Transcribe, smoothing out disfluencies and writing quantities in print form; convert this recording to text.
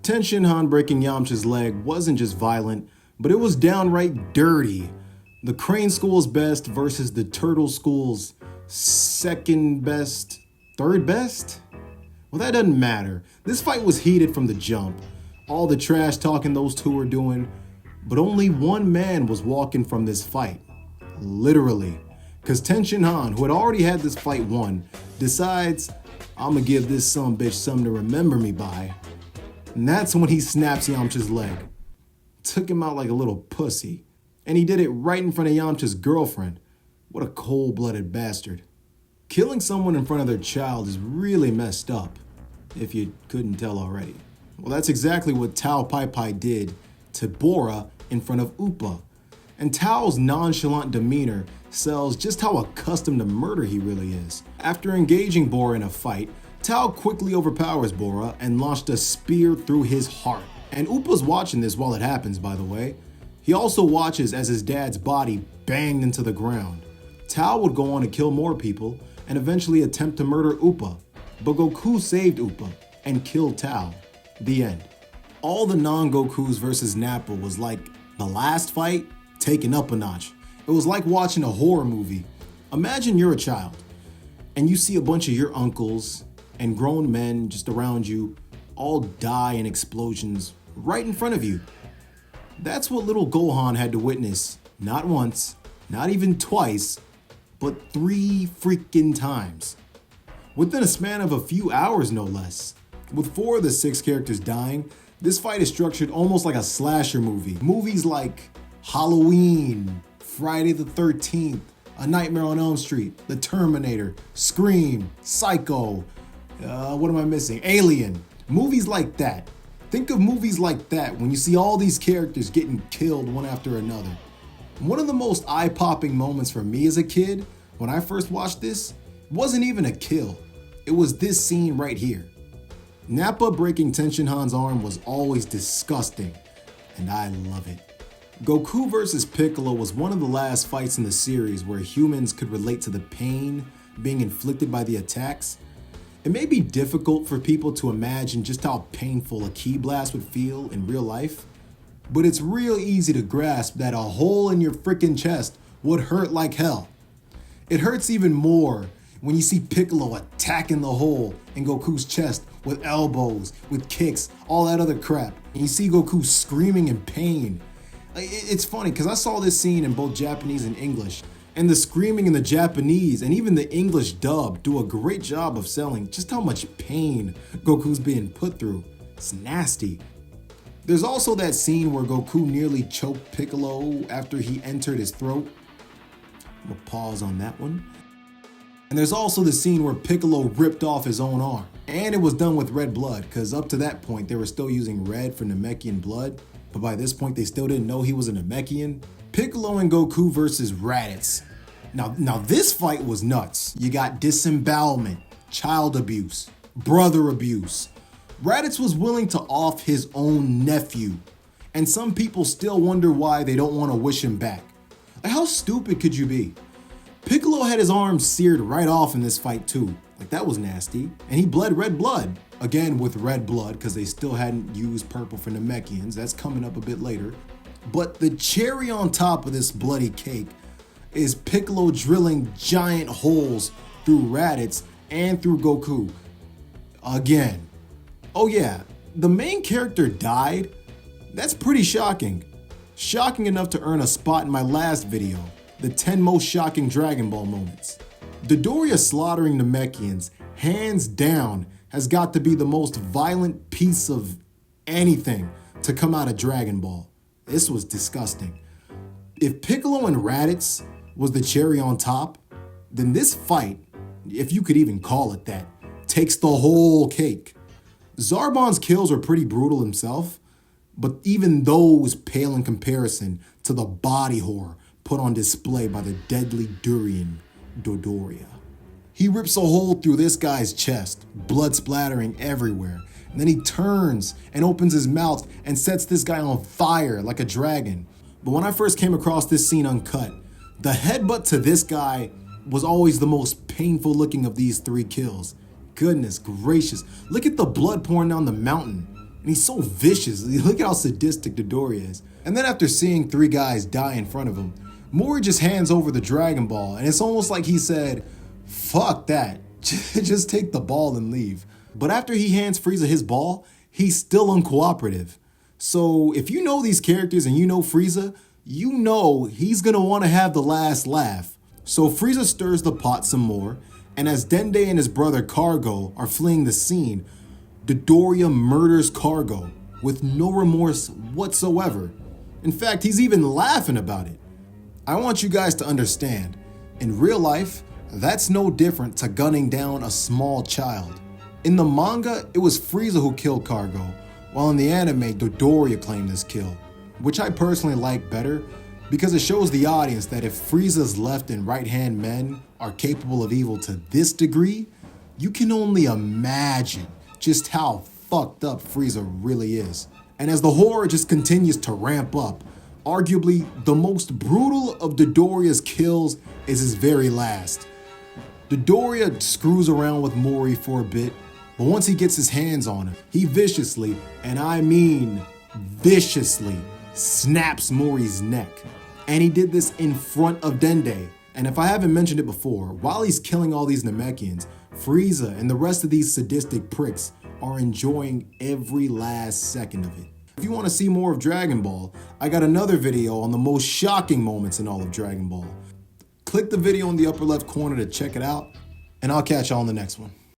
Tenshinhan breaking Yamcha's leg wasn't just violent, but it was downright dirty. The Crane School's best versus the Turtle School's second best, third best? Well, that doesn't matter. This fight was heated from the jump. All the trash talking those two were doing, but only one man was walking from this fight. Literally. Because Tenshinhan, who had already had this fight won, decides, I'm gonna give this sumbitch something to remember me by. And that's when he snaps Yamcha's leg. Took him out like a little pussy. And he did it right in front of Yamcha's girlfriend. What a cold-blooded bastard. Killing someone in front of their child is really messed up, if you couldn't tell already. Well, that's exactly what Tao Pai Pai did to Bora in front of Appa. And Tao's nonchalant demeanor sells just how accustomed to murder he really is. After engaging Bora in a fight, Tao quickly overpowers Bora and launched a spear through his heart. And Appa's watching this while it happens, by the way. He also watches as his dad's body banged into the ground. Tao would go on to kill more people and eventually attempt to murder Appa, but Goku saved Appa and killed Tao. The end. All the non-Gokus versus Nappa was like the last fight taken up a notch. It was like watching a horror movie. Imagine you're a child and you see a bunch of your uncles and grown men just around you all die in explosions right in front of you. That's what little Gohan had to witness, not once, not even twice, but 3 freaking times. Within a span of a few hours, no less. With 4 of the 6 characters dying, this fight is structured almost like a slasher movie. Movies like Halloween, Friday the 13th, A Nightmare on Elm Street, The Terminator, Scream, Psycho, what am I missing? Alien. Movies like that. Think of movies like that when you see all these characters getting killed one after another. One of the most eye-popping moments for me as a kid, when I first watched this, wasn't even a kill. It was this scene right here. Nappa breaking Tenshinhan's arm was always disgusting, and I love it. Goku vs. Piccolo was one of the last fights in the series where humans could relate to the pain being inflicted by the attacks. It may be difficult for people to imagine just how painful a ki blast would feel in real life, but it's real easy to grasp that a hole in your freaking chest would hurt like hell. It hurts even more when you see Piccolo attacking the hole in Goku's chest with elbows, with kicks, all that other crap. And you see Goku screaming in pain. It's funny because I saw this scene in both Japanese and English, and the screaming in the Japanese and even the English dub do a great job of selling just how much pain Goku's being put through. It's nasty. There's also that scene where Goku nearly choked Piccolo after he entered his throat. We'll pause on that one. And there's also the scene where Piccolo ripped off his own arm. And it was done with red blood, because up to that point they were still using red for Namekian blood, but by this point they still didn't know he was a Namekian. Piccolo and Goku versus Raditz. Now this fight was nuts. You got disembowelment, child abuse, brother abuse. Raditz was willing to off his own nephew, and some people still wonder why they don't want to wish him back. Like, how stupid could you be? Piccolo had his arm seared right off in this fight too. Like, that was nasty. And he bled red blood. Again with red blood, because they still hadn't used purple for Namekians. That's coming up a bit later. But the cherry on top of this bloody cake is Piccolo drilling giant holes through Raditz and through Goku. Again. Oh yeah, the main character died? That's pretty shocking. Shocking enough to earn a spot in my last video, the 10 most shocking Dragon Ball moments. Dodoria slaughtering Namekians, hands down, has got to be the most violent piece of anything to come out of Dragon Ball. This was disgusting. If Piccolo and Raditz was the cherry on top, then this fight, if you could even call it that, takes the whole cake. Zarbon's kills are pretty brutal himself, but even those pale in comparison to the body horror put on display by the deadly durian, Dodoria. He rips a hole through this guy's chest, blood splattering everywhere, and then he turns and opens his mouth and sets this guy on fire like a dragon. But when I first came across this scene uncut, the headbutt to this guy was always the most painful looking of these 3 kills. Goodness gracious, look at the blood pouring down the mountain. And he's so vicious. Look at how sadistic Dodoria is. And then after seeing 3 guys die in front of him, Mori just hands over the Dragon Ball, and it's almost like he said, fuck that, just take the ball and leave. But after he hands Frieza his ball, he's still uncooperative. So if you know these characters and you know Frieza, you know he's gonna wanna have the last laugh. So Frieza stirs the pot some more, and as Dende and his brother Cargo are fleeing the scene, Dodoria murders Cargo with no remorse whatsoever. In fact, he's even laughing about it. I want you guys to understand, in real life, that's no different to gunning down a small child. In the manga, it was Frieza who killed Cargo, while in the anime, Dodoria claimed this kill, which I personally like better because it shows the audience that if Frieza's left and right-hand men are capable of evil to this degree, you can only imagine just how fucked up Frieza really is. And as the horror just continues to ramp up, arguably the most brutal of Dodoria's kills is his very last. Dodoria screws around with Mori for a bit, but once he gets his hands on him, he viciously, and I mean viciously, snaps Mori's neck. And he did this in front of Dende. And if I haven't mentioned it before, while he's killing all these Namekians, Frieza and the rest of these sadistic pricks are enjoying every last second of it. If you want to see more of Dragon Ball, I got another video on the most shocking moments in all of Dragon Ball. Click the video in the upper left corner to check it out, and I'll catch y'all on the next one.